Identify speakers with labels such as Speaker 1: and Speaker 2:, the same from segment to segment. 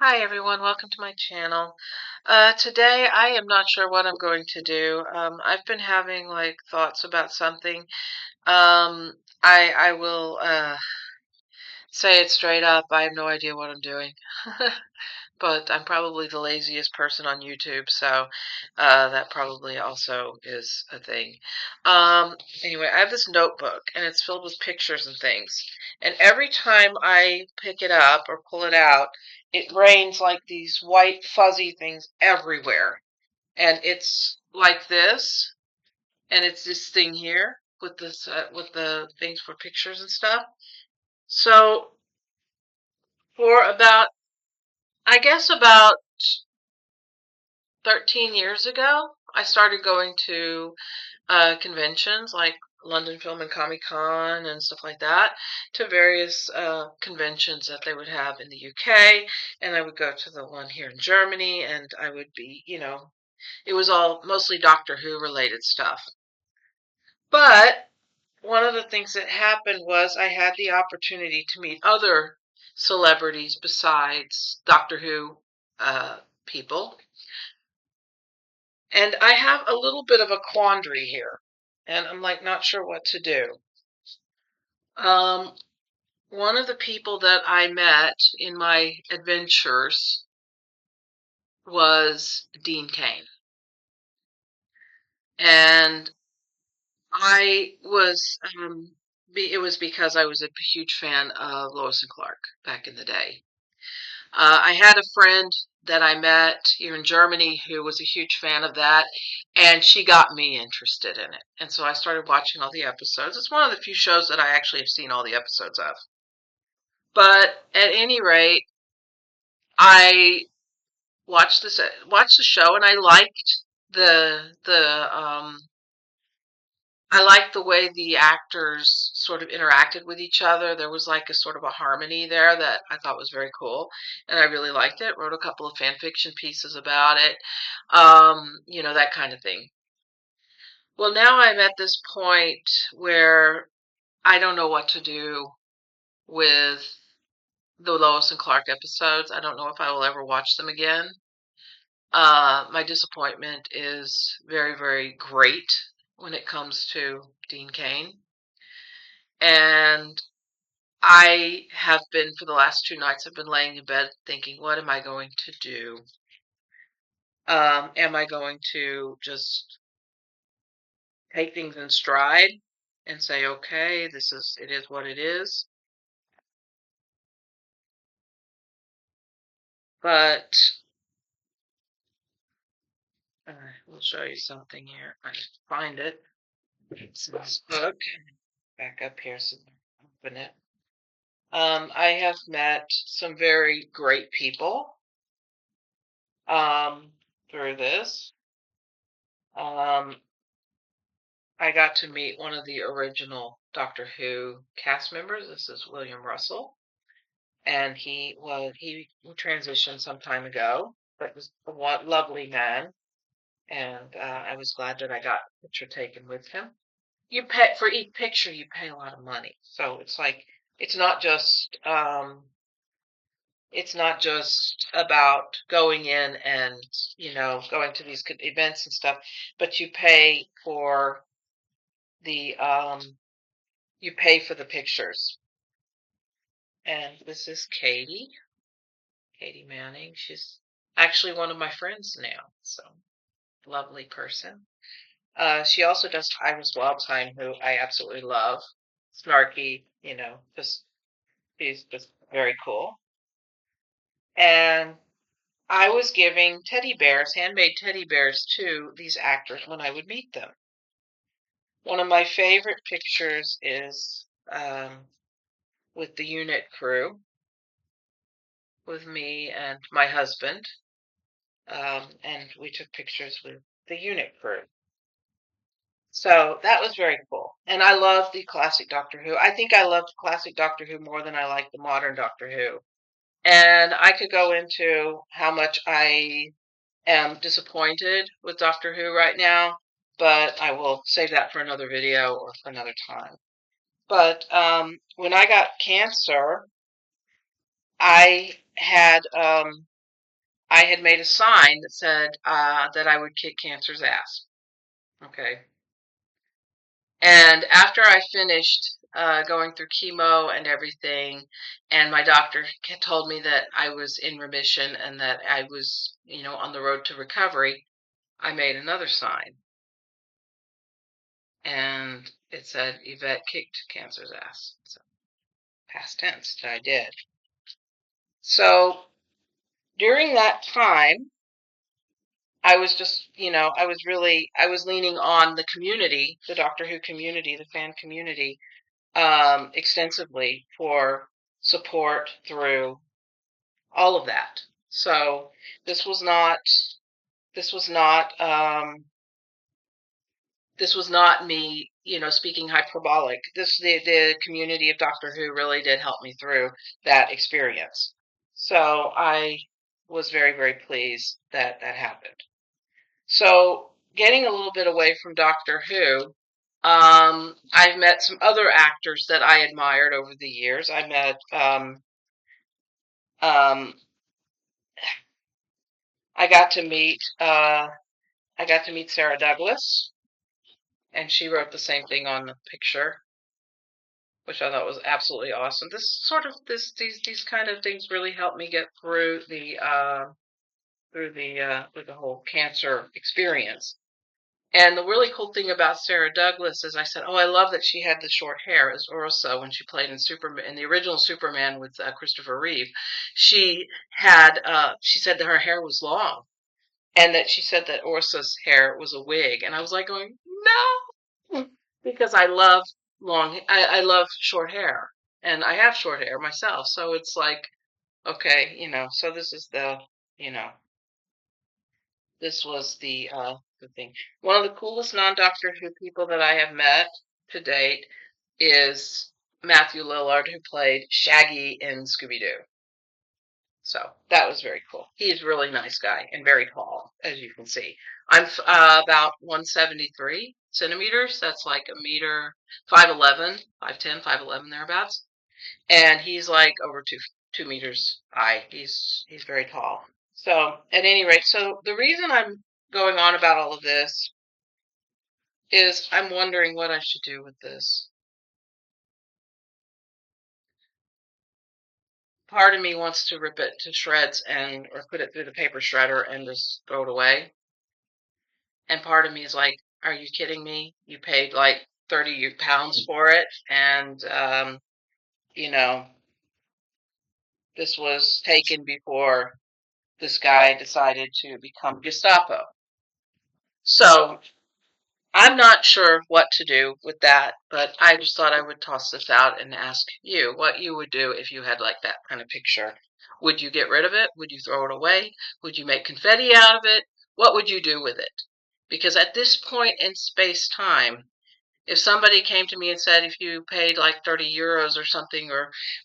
Speaker 1: Hi everyone, welcome to my channel. Today I am not sure what I'm going to do. I've been having like thoughts about something. I will say it straight up. I have no idea what I'm doing. But I'm probably the laziest person on YouTube, so that probably also is a thing. Um, anyway, I have this notebook, and it's filled with pictures and things. And every time I pick it up or pull it out, it rains like these white fuzzy things everywhere. And it's like this, and it's this thing here with this with the things for pictures and stuff. So for about, I guess about 13 years ago, I started going to conventions like London Film and Comic Con and stuff like that, to various conventions that they would have in the UK. And I would go to the one here in Germany, and I would be, it was all mostly Doctor Who related stuff. But one of the things that happened was I had the opportunity to meet other celebrities besides Doctor Who people. And I have a little bit of a quandary here, and I'm like not sure what to do. Um, one of the people that I met in my adventures was Dean Cain, and I was it was because I was a huge fan of Lois and Clark back in the day. I had a friend that I met here in Germany who was a huge fan of that, and she got me interested in it. And so I started watching all the episodes. It's one of the few shows that I actually have seen all the episodes of. But at any rate, I watched the show, and the I liked the way the actors sort of interacted with each other. There was like a sort of a harmony there that I thought was very cool, and I really liked it. Wrote a couple of fan fiction pieces about it, that kind of thing. Well, now I'm at this point where I don't know what to do with the Lois and Clark episodes. I don't know if I will ever watch them again. My disappointment is very, very great when it comes to Dean Cain. And I have been, for the last 2 nights, I've been laying in bed thinking, what am I going to do? Am I going to just take things in stride and say, okay, it is what it is? But we'll show you something here. I find it. It's in this book. Back up here so I can open it. I have met some very great people through this. Um, I got to meet one of the original Doctor Who cast members. This is William Russell, and he transitioned some time ago, but was a lovely man, and I was glad that I got a picture taken with him. You pay for each picture, you pay a lot of money, so it's like it's not just um, it's not just about going in and going to these events and stuff, but the you pay for the pictures. And this is Katie Manning. She's actually one of my friends now, so lovely person. She also does Iris Wildtime, who I absolutely love. Snarky, just she's just very cool. And I was giving teddy bears, handmade teddy bears, to these actors when I would meet them. One of my favorite pictures is with the unit crew, with me and my husband, and we took pictures with the unit crew. So that was very cool. And I love the classic Doctor Who. I think I love classic Doctor Who more than I like the modern Doctor Who. And I could go into how much I am disappointed with Doctor Who right now, but I will save that for another video or for another time. But when I got cancer, I had I had made a sign that said that I would kick cancer's ass. Okay. And after I finished going through chemo and everything, and my doctor told me that I was in remission and that I was, on the road to recovery, I made another sign. And it said, Yvette kicked cancer's ass. So, past tense, that I did. So, during that time, I was just, I was leaning on the community, the Doctor Who community, the fan community, extensively for support through all of that. So this was not, this was not, this was not me, speaking hyperbolic. The community of Doctor Who really did help me through that experience. So I was very, very pleased that that happened. So, getting a little bit away from Doctor Who, I've met some other actors that I admired over the years. Um, I got to meet, Sarah Douglas, and she wrote the same thing on the picture, which I thought was absolutely awesome. These kind of things really helped me get through with the whole cancer experience. And the really cool thing about Sarah Douglas is I said, "Oh, I love that she had the short hair as Ursa when she played in Superman, in the original Superman with Christopher Reeve. She said that her hair was long, and that she said that Ursa's hair was a wig." And I was like going, "No," because I love short hair, and I have short hair myself. So it's like, okay, so you know, this was the thing. One of the coolest non-Doctor Who people that I have met to date is Matthew Lillard, who played Shaggy in Scooby-Doo. So that was very cool. He's a really nice guy and very tall, as you can see. I'm about 173 centimeters. That's like a meter, 5'11", 5'10", 5'11", thereabouts. And he's like over 2 meters high. He's very tall. So at any rate, so the reason I'm going on about all of this is I'm wondering what I should do with this. Part of me wants to rip it to shreds or put it through the paper shredder and just throw it away. And part of me is like, are you kidding me? You paid like 30 pounds for it, and you know, this was taken before this guy decided to become Gestapo. So I'm not sure what to do with that, but I just thought I would toss this out and ask you what you would do if you had like that kind of picture. Would you get rid of it? Would you throw it away? Would you make confetti out of it? What would you do with it? Because at this point in space time, if somebody came to me and said, if you paid like 30 euros or something,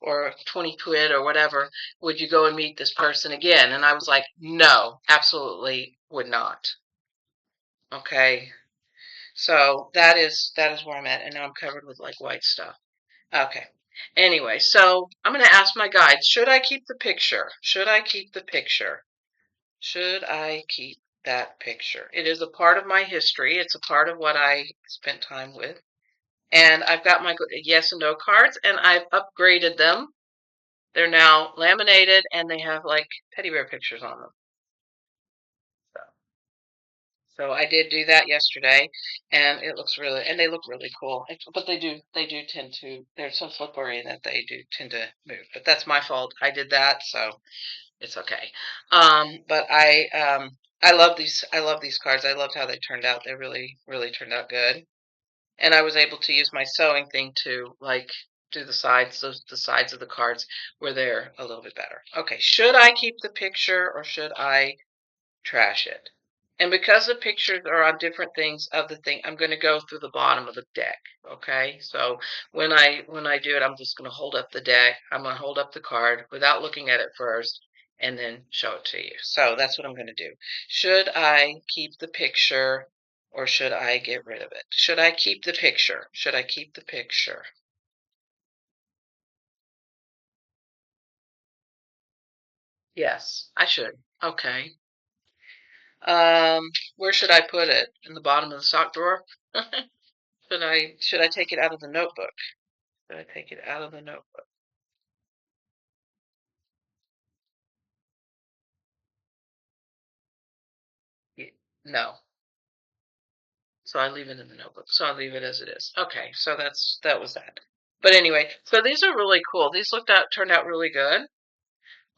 Speaker 1: or 20 quid or whatever, would you go and meet this person again? And I was like, no, absolutely would not. Okay. So that is where I'm at, and now I'm covered with like white stuff. Okay. Anyway, so I'm going to ask my guides, should I keep the picture? Should I keep the picture? Should I keep that picture? It is a part of my history. It's a part of what I spent time with. And I've got my yes and no cards, and I've upgraded them. They're now laminated, and they have like teddy bear pictures on them. So I did do that yesterday, and they look really cool. But they do tend to, they're so slippery that they do tend to move. But that's my fault. I did that, so it's okay. But I love these cards. I loved how they turned out. They really, really turned out good. And I was able to use my sewing thing to like do the sides, the sides of the cards where they're a little bit better. Okay, should I keep the picture or should I trash it? And because the pictures are on different things of the thing, I'm going to go through the bottom of the deck. Okay, so when I do it, I'm just going to hold up the deck. I'm going to hold up the card without looking at it first, and then show it to you. So that's what I'm going to do. Should I keep the picture or should I get rid of it? Should I keep the picture? Should I keep the picture? Yes, I should. Okay. Where should I put it? In the bottom of the sock drawer? Should I take it out of the notebook? Should I take it out of the notebook? No. So I leave it in the notebook. So I leave it as it is. Okay, so that was that. But anyway, so these are really cool. These turned out really good.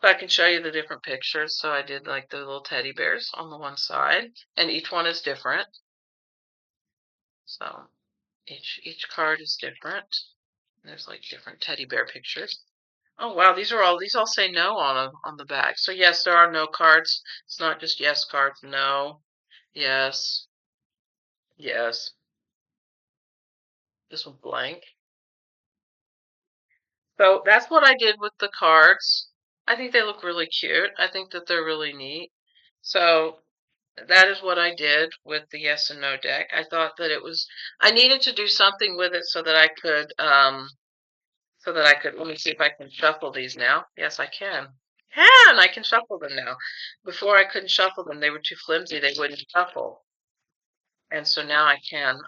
Speaker 1: So I can show you the different pictures. So I did like the little teddy bears on the one side, and each one is different. So each card is different. There's like different teddy bear pictures. Oh wow, these all say no on the back. So yes, there are no cards. It's not just yes cards. No, yes, yes. This one blank. So that's what I did with the cards. I think they look really cute. I think that they're really neat. So that is what I did with the yes and no deck. I thought that I needed to do something with it so that I could, let me see if I can shuffle these now. Yes, I can. I can shuffle them now. Before I couldn't shuffle them. They were too flimsy. They wouldn't shuffle. And so now I can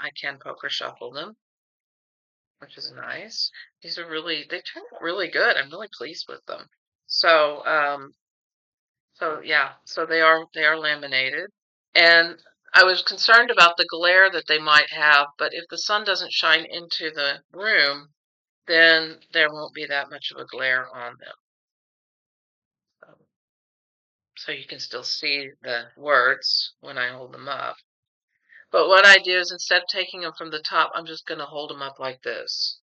Speaker 1: poker shuffle them, which is nice. They turn out really good. I'm really pleased with them. So, yeah, so they are laminated. And I was concerned about the glare that they might have, but if the sun doesn't shine into the room, then there won't be that much of a glare on them. So you can still see the words when I hold them up. But what I do is instead of taking them from the top, I'm just going to hold them up like this.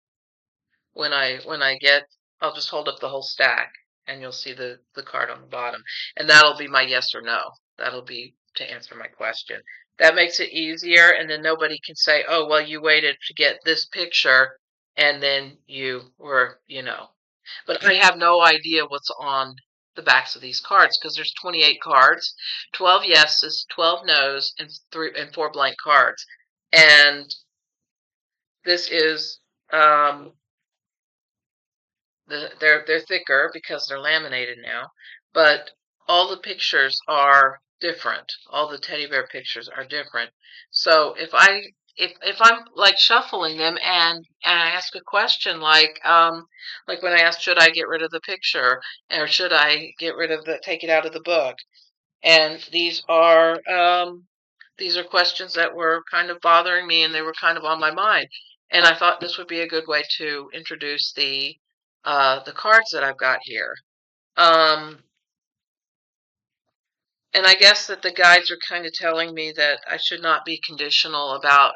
Speaker 1: I'll just hold up the whole stack and you'll see the card on the bottom. And that'll be my yes or no. That'll be to answer my question. That makes it easier, and then nobody can say, oh, well, you waited to get this picture and then you were, But I have no idea what's on the backs of these cards because there's 28 cards, 12 yeses, 12 nos, and 4 blank cards. And this is they're thicker because they're laminated now, but all the pictures are different. All the teddy bear pictures are different. So if I'm like shuffling them and I ask a question like when I asked should I get rid of the picture or should I get rid of the take it out of the book, and these are questions that were kind of bothering me and they were kind of on my mind. And I thought this would be a good way to introduce the cards that I've got here. Um, and I guess that the guides are kind of telling me that I should not be conditional about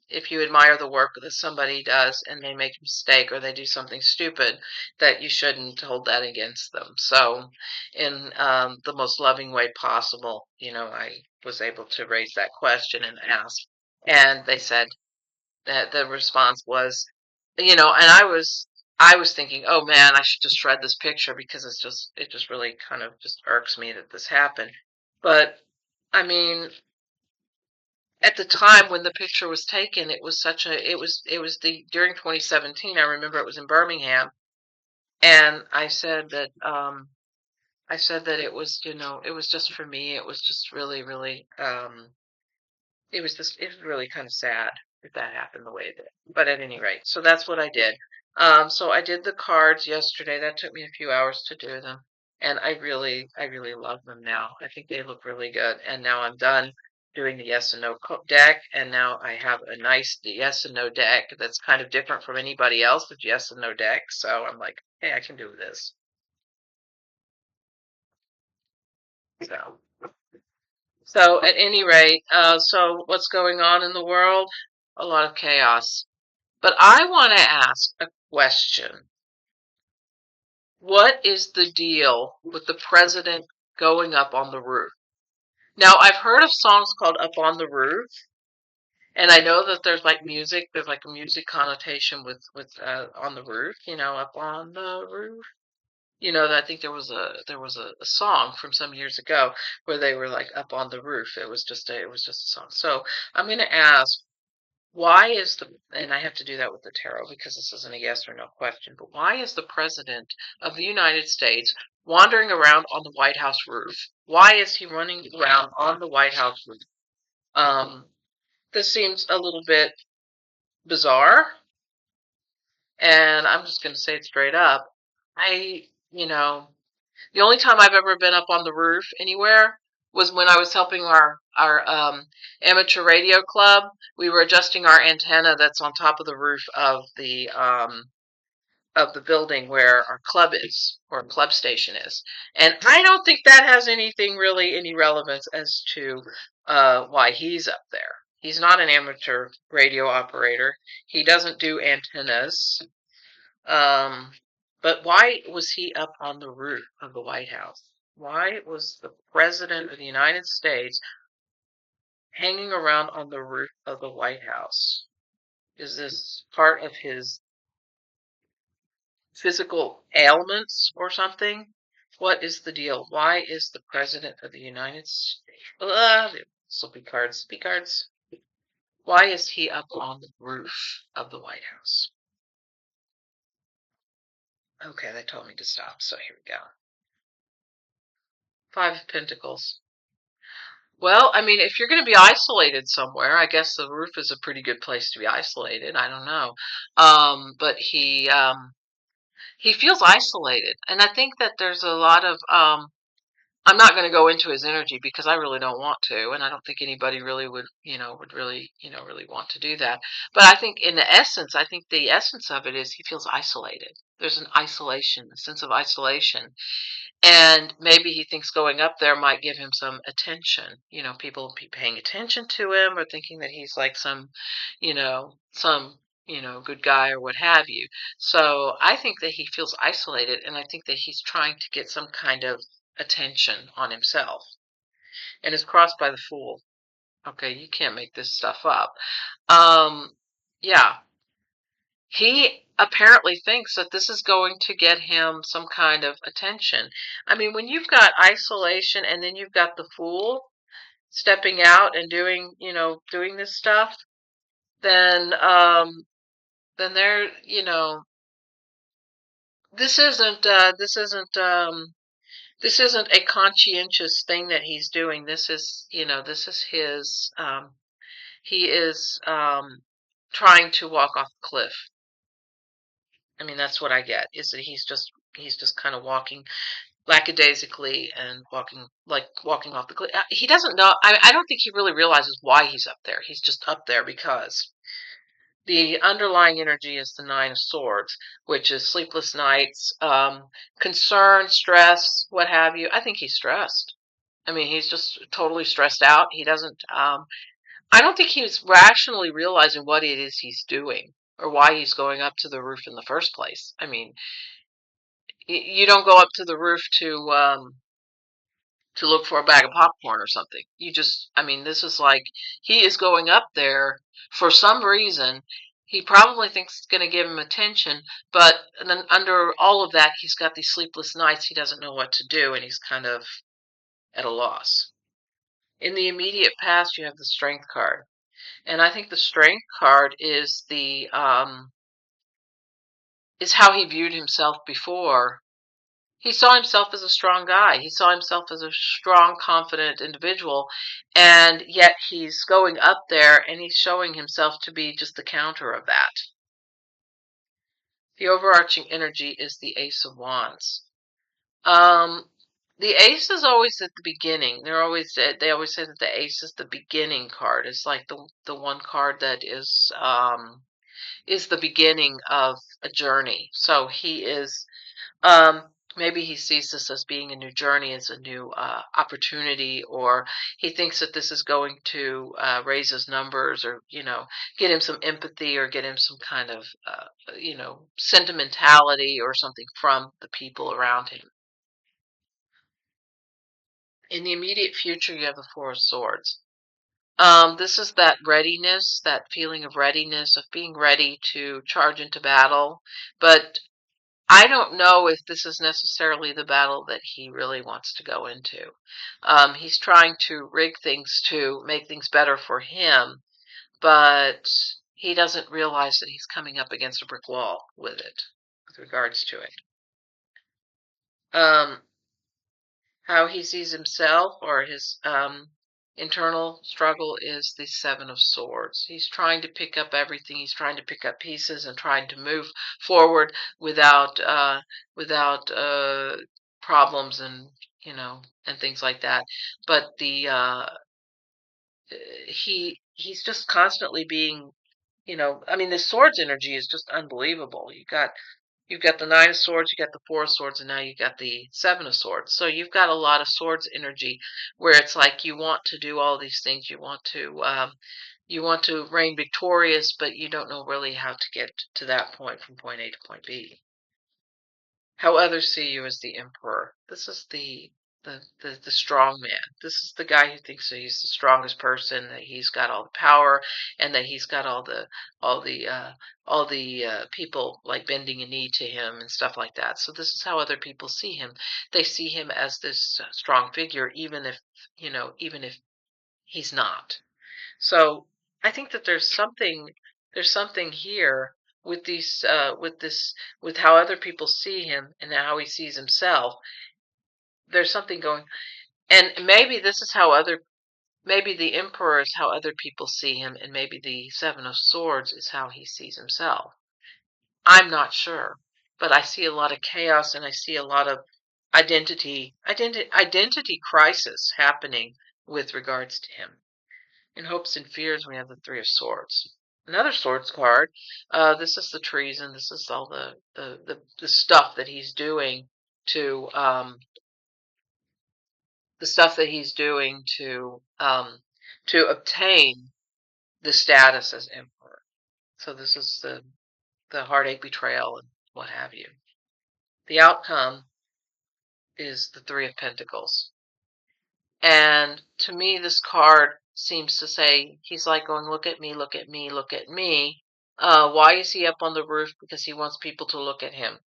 Speaker 1: if you admire the work that somebody does and they make a mistake or they do something stupid, that you shouldn't hold that against them. So, in the most loving way possible, I was able to raise that question and ask. And they said that the response was, and I was thinking, oh man, I should just shred this picture because it just really kind of just irks me that this happened. But I mean, at the time when the picture was taken, it was it was the during 2017. I remember it was in Birmingham, and I said that it was, it was just for me. It was just really, really it was really kind of sad that that happened the way it did. But at any rate, so that's what I did. So I did the cards yesterday. That took me a few hours to do them, and I really love them now. I think they look really good. And now I'm done doing the yes and no deck, and now I have a nice yes and no deck that's kind of different from anybody else's yes and no deck. So I'm like, hey, I can do this. So. So at any rate, so what's going on in the world? A lot of chaos. But I want to ask a question. What is the deal with the president going up on the roof? Now, I've heard of songs called Up on the Roof, and I know that there's like a music connotation with on the roof, up on the roof. I think there was a song from some years ago where they were like up on the roof. It was just a song. So I'm going to ask, why is and I have to do that with the tarot because this isn't a yes or no question, but why is the president of the United States wandering around on the White House roof. Why is he running around on the White House roof? Um, this seems a little bit bizarre, and I'm just going to say it straight up. I, you know, the only time I've ever been up on the roof anywhere was when I was helping our amateur radio club. We were adjusting our antenna that's on top of the roof of the building where our club is, or club station is. And I don't think that has anything really any relevance as to why he's up there. He's not an amateur radio operator. He doesn't do antennas. Um, but why was he up on the roof of the White House? Why was the President of the United States hanging around on the roof of the White House? Is this part of his physical ailments or something? What is the deal? Why is the President of the United States, slippy cards, slippy cards. Why is he up on the roof of the White House? Okay, they told me to stop, so here we go. Five of Pentacles. Well, I mean, if you're going to be isolated somewhere, I guess the roof is a pretty good place to be isolated. I don't know. But he feels isolated. And I think that there's a lot of I'm not going to go into his energy because I really don't want to, and I don't think anybody really would really, really want to do that. But I think in the essence, I think the essence of it is he feels isolated. There's an isolation, a sense of isolation. And maybe he thinks going up there might give him some attention. People be paying attention to him or thinking that he's like some good guy or what have you. So I think that he feels isolated, and I think that he's trying to get some kind of attention on himself. And is crossed by the Fool. Okay, you can't make this stuff up. Yeah, he apparently thinks that this is going to get him some kind of attention. I mean, when you've got isolation and then you've got the Fool stepping out and doing this stuff, then there, this isn't this isn't a conscientious thing that he's doing. This is his he is trying to walk off the cliff. I mean, that's what I get, is that he's just kind of walking lackadaisically and walking off the cliff. He doesn't know. I don't think he really realizes why he's up there. He's just up there because the underlying energy is the Nine of Swords, which is sleepless nights, concern, stress, what have you. I think he's stressed. I mean, he's just totally stressed out. He doesn't. I don't think he's rationally realizing what it is he's doing or why he's going up to the roof in the first place. I mean, you don't go up to the roof to look for a bag of popcorn or something. I mean, this is like he is going up there for some reason. He probably thinks it's going to give him attention, but then under all of that, he's got these sleepless nights. He doesn't know what to do, and he's kind of at a loss. In the immediate past, you have the Strength card. And I think the Strength card is how he viewed himself before. He saw himself as a strong guy. He saw himself as a strong, confident individual, and yet he's going up there and he's showing himself to be just the counter of that. The overarching energy is the Ace of Wands. The ace is always at the beginning. They always say that the ace is the beginning card. It's like the one card that is the beginning of a journey. So he is, maybe he sees this as being a new journey, as a new opportunity, or he thinks that this is going to raise his numbers, or get him some empathy, or get him some kind of sentimentality or something from the people around him. In the immediate future, you have the Four of Swords. This is that readiness, that feeling of readiness, of being ready to charge into battle. But I don't know if this is necessarily the battle that he really wants to go into. He's trying to rig things to make things better for him, but he doesn't realize that he's coming up against a brick wall with regards to it. How he sees himself or his internal struggle is the Seven of Swords. He's trying to pick up everything. He's trying to pick up pieces and trying to move forward without problems and and things like that. But the he's just constantly being, I mean, the swords energy is just unbelievable. You've got the Nine of Swords, you got the Four of Swords, and now you got the Seven of Swords. So you've got a lot of swords energy where it's like you want to do all these things. You want to reign victorious, but you don't know really how to get to that point from point A to point B. How others see you as the emperor. This is the strong man. This is the guy who thinks that he's the strongest person, that he's got all the power, and that he's got all the people like bending a knee to him and stuff like that. So this is how other people see him. They see him as this strong figure, even if he's not. So I think that there's something here with with how other people see him and how he sees himself. There's something going, and maybe the emperor is how other people see him, and maybe the Seven of Swords is how he sees himself. I'm not sure, but I see a lot of chaos and I see a lot of identity crisis happening with regards to him. In hopes and fears, we have the Three of Swords. Another Swords card. This is the treason. This is all the stuff that he's doing to the stuff that he's doing to obtain the status as emperor. So this is the heartache, betrayal, and what have you. The outcome is the Three of Pentacles. And to me, this card seems to say, he's like going, look at me, look at me, look at me. Why is he up on the roof? Because he wants people to look at him.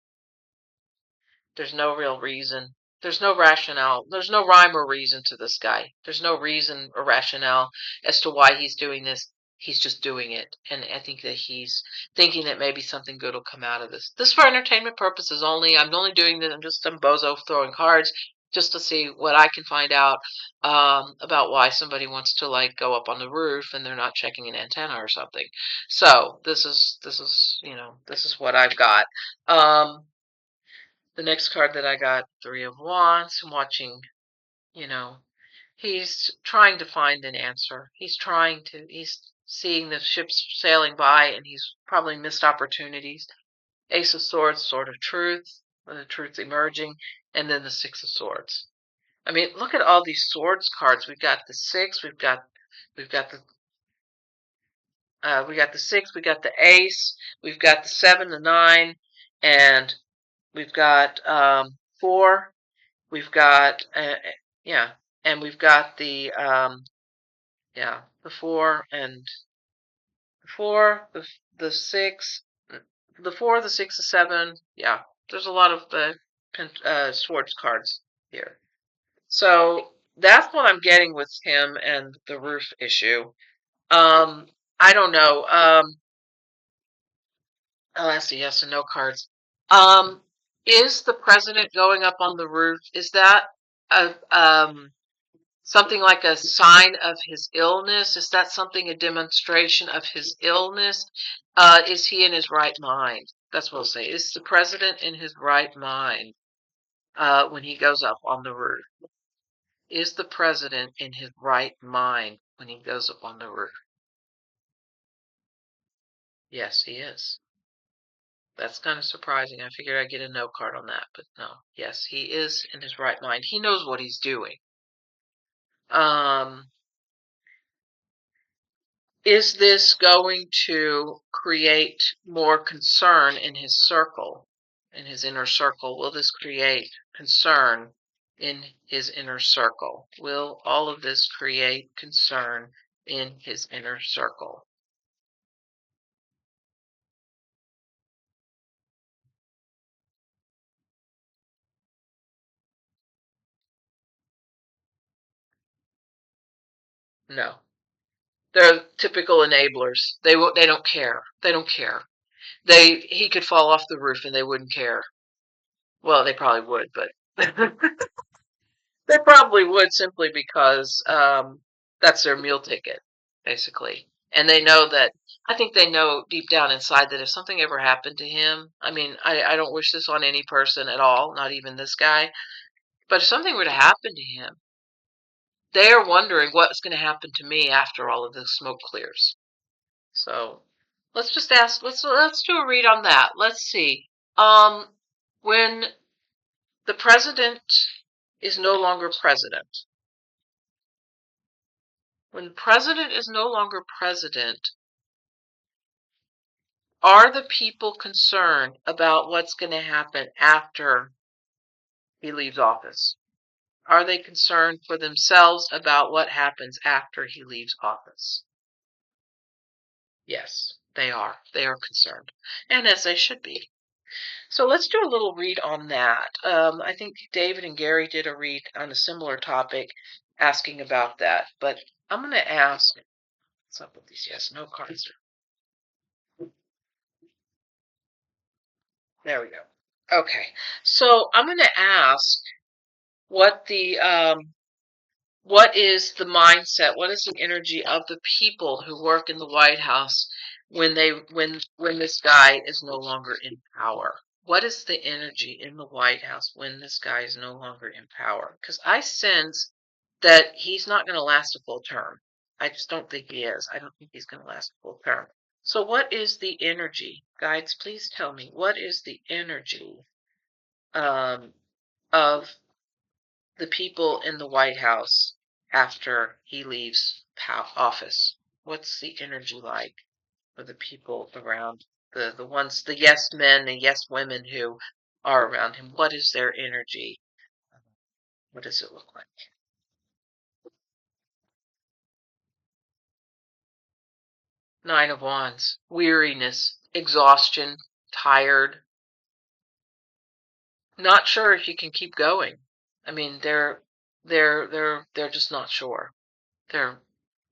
Speaker 1: There's no real reason. There's no rationale. There's no rhyme or reason to this guy. There's no reason or rationale as to why he's doing this. He's just doing it. And I think that he's thinking that maybe something good will come out of this. This for entertainment purposes only. I'm only doing this. I'm just some bozo throwing cards just to see what I can find out about why somebody wants to like go up on the roof and they're not checking an antenna or something. So this is what I've got. The next card that I got, Three of Wands. I'm watching, you know, he's trying to find an answer. He's seeing the ships sailing by and he's probably missed opportunities. Ace of Swords, Sword of Truth, the truth emerging, and then the Six of Swords. I mean, look at all these swords cards. We've got the six, we got the six, we got the ace, we've got the seven, the nine, and we've got four. We've got yeah, and we've got the four and the four, the six, the four, the six, the seven. Yeah, there's a lot of swords cards here. So that's what I'm getting with him and the roof issue. I don't know. Oh, that's the yes and no cards. Um, is the president going up on the roof? Is that a something like a sign of his illness? Is that something a demonstration of his illness? Is he in his right mind? That's what I'll say. Is the president in his right mind when he goes up on the roof? Is the president in his right mind when he goes up on the roof? Yes, he is. That's kind of surprising. I figured I'd get a no card on that, but no. Yes, he is in his right mind. He knows what he's doing. Um, Is this going to create more concern in his circle, in his inner circle? Will this create concern in his inner circle? Will all of this create concern in his inner circle? No. They're typical enablers. They don't care. They don't care. He could fall off the roof and they wouldn't care. Well, they probably would, but They probably would, simply because that's their meal ticket, basically. And they know that, I think they know deep down inside that if something ever happened to him, I mean, I don't wish this on any person at all, not even this guy, but if something were to happen to him, they are wondering what's going to happen to me after all of the smoke clears. So let's just ask, let's do a read on that. Let's see. When the president is no longer president, when the president is no longer president, are the people concerned about what's going to happen after he leaves office? Are they concerned for themselves about what happens after he leaves office? Yes, they are. They are concerned, and as they should be. So let's do a little read on that. I think David and Gary did a read on a similar topic asking about that, but I'm going to ask, what's up with these yes, no cards? There we go. Okay, so I'm going to ask what the what is the mindset, what is the energy of the people who work in the White House when this guy is no longer in power? What is the energy in the White House when this guy is no longer in power? Because I sense that he's not going to last a full term. I just don't think he is. I don't think he's going to last a full term. So what is the energy? Guides, please tell me, what is the energy um, of the people in the White House after he leaves office? What's the energy like for the people around, the ones, the yes men and yes women who are around him? What is their energy? What does it look like? Nine of Wands, weariness, exhaustion, tired, not sure if you can keep going. I mean, they're just not sure. They're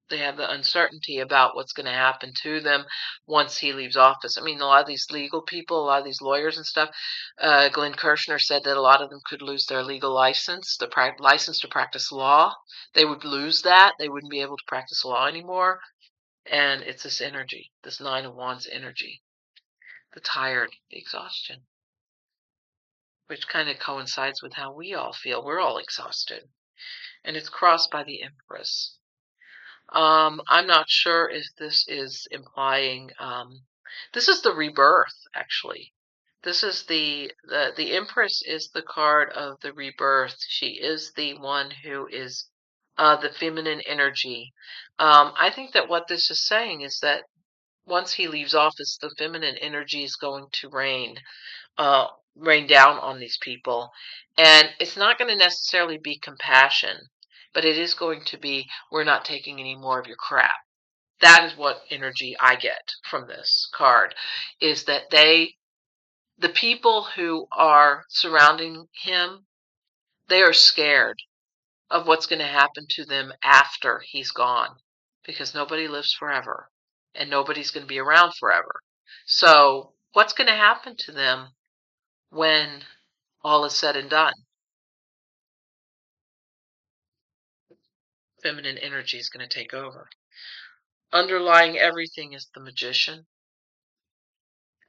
Speaker 1: they have the uncertainty about what's going to happen to them once he leaves office. I mean, a lot of these legal people, a lot of these lawyers and stuff, Glenn Kirshner said that a lot of them could lose their legal license, the license to practice law. They would lose that. They wouldn't be able to practice law anymore. And it's this energy, this Nine of Wands energy, the tired, the exhaustion, which kind of coincides with how we all feel. We're all exhausted. And it's crossed by the Empress. I'm not sure if this is implying, this is the rebirth, actually. This is the Empress is the card of the rebirth. She is the one who is the feminine energy. I think that what this is saying is that once he leaves office, the feminine energy is going to uh, rain down on these people. And it's not going to necessarily be compassion, but it is going to be, we're not taking any more of your crap. That is what energy I get from this card, is that the people who are surrounding him, they are scared of what's going to happen to them after he's gone, because nobody lives forever and nobody's going to be around forever. So what's going to happen to them when all is said and done? Feminine energy is going to take over. Underlying everything is the Magician.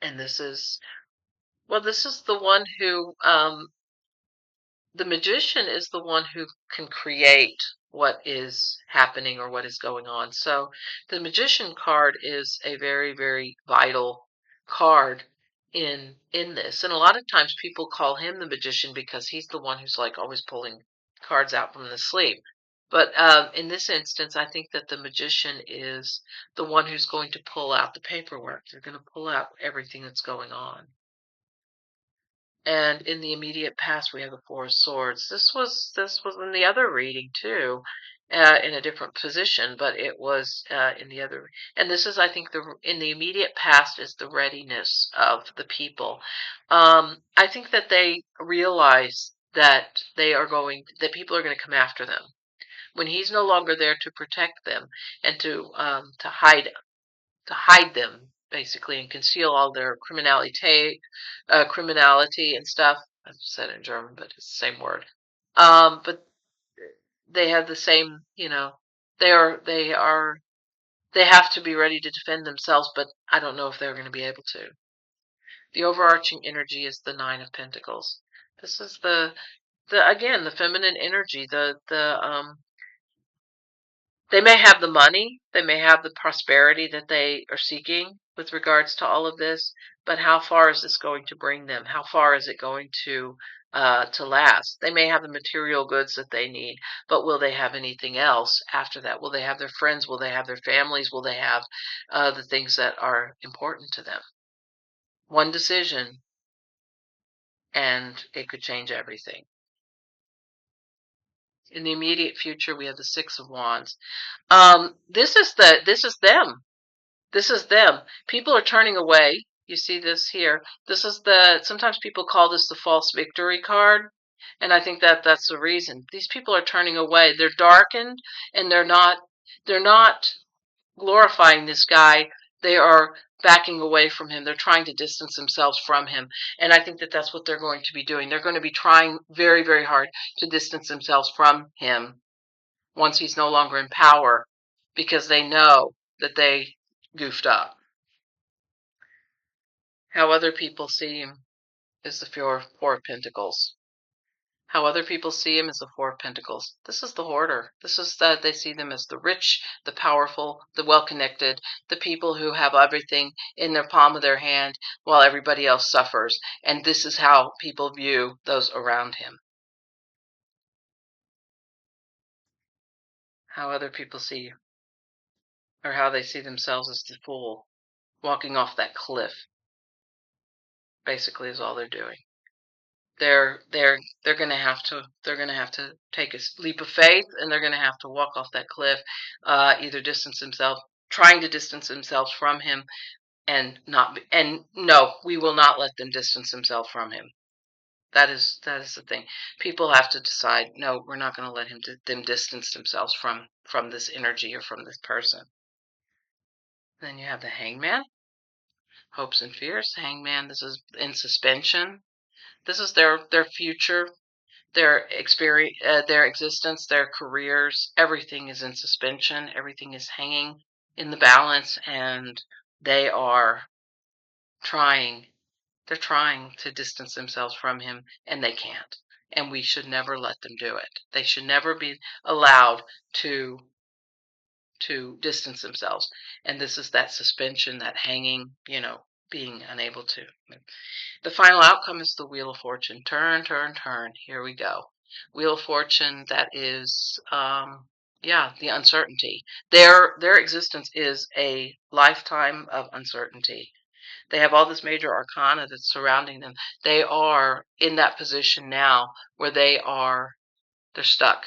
Speaker 1: And this is, well, this is the one who, the Magician is the one who can create what is happening or what is going on. So the Magician card is a very, very vital card in this. And a lot of times people call him the Magician because he's the one who's like always pulling cards out from the sleeve. But in this instance, I think that the Magician is the one who's going to pull out the paperwork. They're going to pull out everything that's going on. And in the immediate past, we have the Four of Swords. This was in the other reading too, in a different position, but it was in the other. And this is, I think, the in the immediate past is the readiness of the people. I think that they realize that that people are going to come after them when he's no longer there to protect them and to hide them basically and conceal all their criminality and stuff. I've said it in German, but it's the same word. But they have the same, they are they have to be ready to defend themselves, but I don't know if they're going to be able to. The overarching energy is the Nine of Pentacles. This is the again, the feminine energy, they may have the money, they may have the prosperity that they are seeking with regards to all of this, but how far is this going to bring them? How far is it going to last? They may have the material goods that they need, but will they have anything else after that? Will they have their friends? Will they have their families? Will they have the things that are important to them? One decision, and it could change everything. In the immediate future, we have the Six of Wands. This is them. This is them. People are turning away. You see this here. This is sometimes people call this the false victory card. And I think that that's the reason. These people are turning away. They're darkened, and they're not glorifying this guy. They are backing away from him. They're trying to distance themselves from him. And I think that that's what they're going to be doing. They're going to be trying very, very hard to distance themselves from him once he's no longer in power, because they know that they goofed up. How other people see him is the Four of Pentacles. How other people see him is the Four of Pentacles. This is the hoarder. This is that they see them as the rich, the powerful, the well-connected, the people who have everything in their palm of their hand while everybody else suffers. And this is how people view those around him. How other people see, or how they see themselves as the fool walking off that cliff, basically, is all they're doing. They're gonna have to take a leap of faith, and they're gonna have to walk off that cliff, either trying to distance themselves from him, and not and no, we will not let them distance themselves from him. That is the thing. People have to decide, no, we're not going to let them distance themselves from this energy or from this person. Then you have the Hangman, hopes and fears. Hangman, this is in suspension. This is their future, their experience, their existence, their careers. Everything is in suspension. Everything is hanging in the balance, and they are trying. They're trying to distance themselves from him, and they can't. And we should never let them do it. They should never be allowed to distance themselves. And this is that suspension, that hanging, being unable to. The final outcome is the Wheel of Fortune. Turn, turn, turn. Here we go. Wheel of Fortune, that is, the uncertainty. Their existence is a lifetime of uncertainty. They have all this major arcana that's surrounding them. They are in that position now where they're stuck.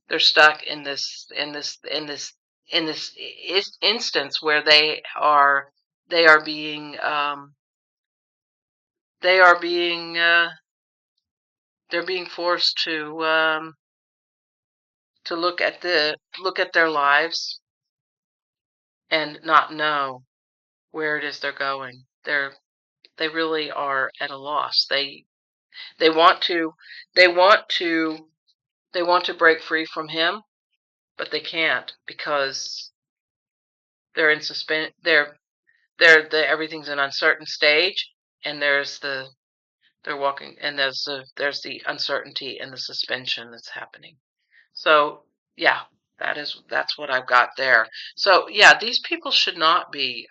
Speaker 1: They're stuck in this instance where they are being they are being they're being forced to look at their lives and not know where it is they're going. They really are at a loss. They want to they want to they want to break free from him, but they can't, because they're in suspense. Everything's an uncertain stage, and they're walking, and there's the uncertainty and the suspension that's happening. So yeah, that's what I've got there. So yeah, these people should not be,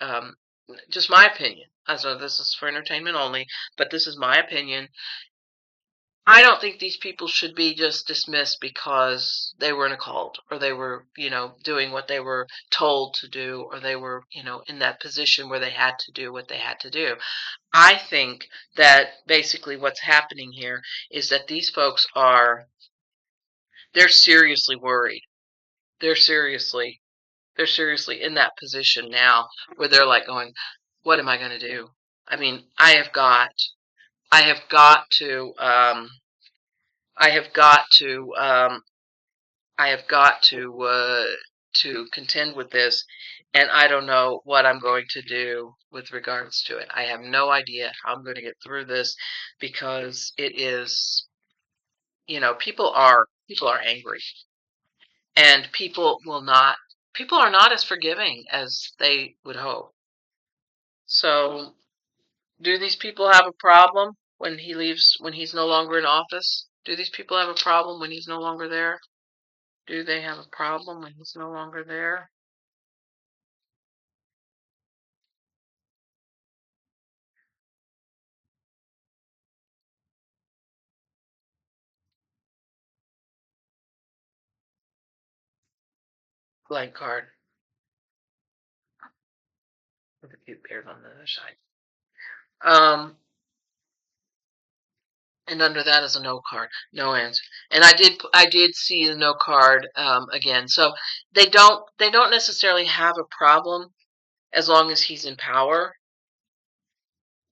Speaker 1: just my opinion. So this is for entertainment only, but this is my opinion. I don't think these people should be just dismissed because they were in a cult, or they were, doing what they were told to do, or they were, in that position where they had to do what they had to do. I think that basically what's happening here is that these folks they're seriously worried. They're seriously in that position now where they're like going, what am I going to do? I mean, I have got to, I have got to, I have got to contend with this, and I don't know what I'm going to do with regards to it. I have no idea how I'm going to get through this, because it is, people are People are angry, and people are not as forgiving as they would hope. So, do these people have a problem when he leaves, when he's no longer in office? Do these people have a problem when he's no longer there? Do they have a problem when he's no longer there? Blank card with a few pairs on the other side. And under that is a no card, no answer. And I did see the no card again. So they don't necessarily have a problem as long as he's in power.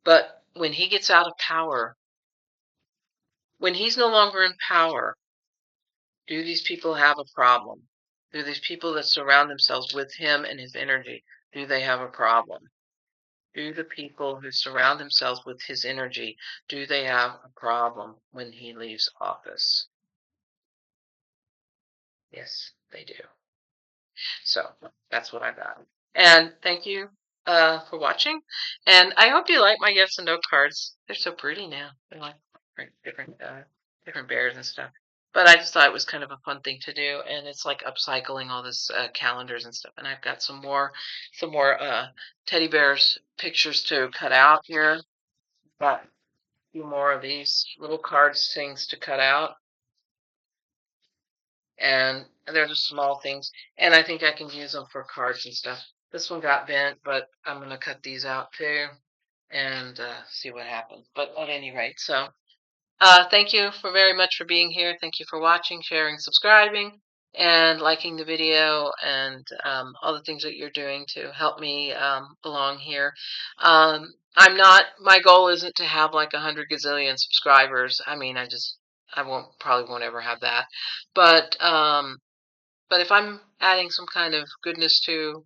Speaker 1: But when he gets out of power, when he's no longer in power, do these people have a problem? Do these people that surround themselves with him and his energy, do they have a problem? Do the people who surround themselves with his energy, do they have a problem when he leaves office? Yes, they do. So that's what I got. And thank you for watching. And I hope you like my yes and no cards. They're so pretty now. They're like different bears and stuff. But I just thought it was kind of a fun thing to do, and it's like upcycling all this calendars and stuff. And I've got some more teddy bears pictures to cut out here. Got a few more of these little cards things to cut out, and they're just small things. And I think I can use them for cards and stuff. This one got bent, but I'm gonna cut these out too and see what happens. But at any rate, so thank you for very much for being here. Thank you for watching, sharing, subscribing, and liking the video, and all the things that you're doing to help me along here. I'm not. My goal isn't to have like 100 gazillion subscribers. I mean, I probably won't ever have that. But if I'm adding some kind of goodness to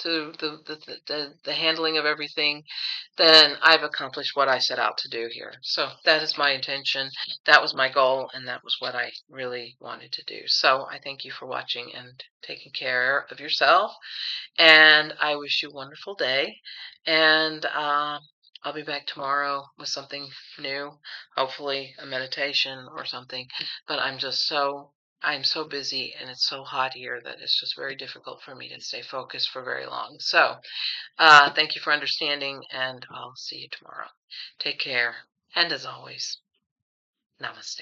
Speaker 1: the handling of everything, then I've accomplished what I set out to do here. So that is my intention. That was my goal, and that was what I really wanted to do. So I thank you for watching and taking care of yourself. And I wish you a wonderful day. And I'll be back tomorrow with something new, hopefully a meditation or something. But I'm so busy, and it's so hot here that it's just very difficult for me to stay focused for very long. So thank you for understanding, and I'll see you tomorrow. Take care. And as always, namaste.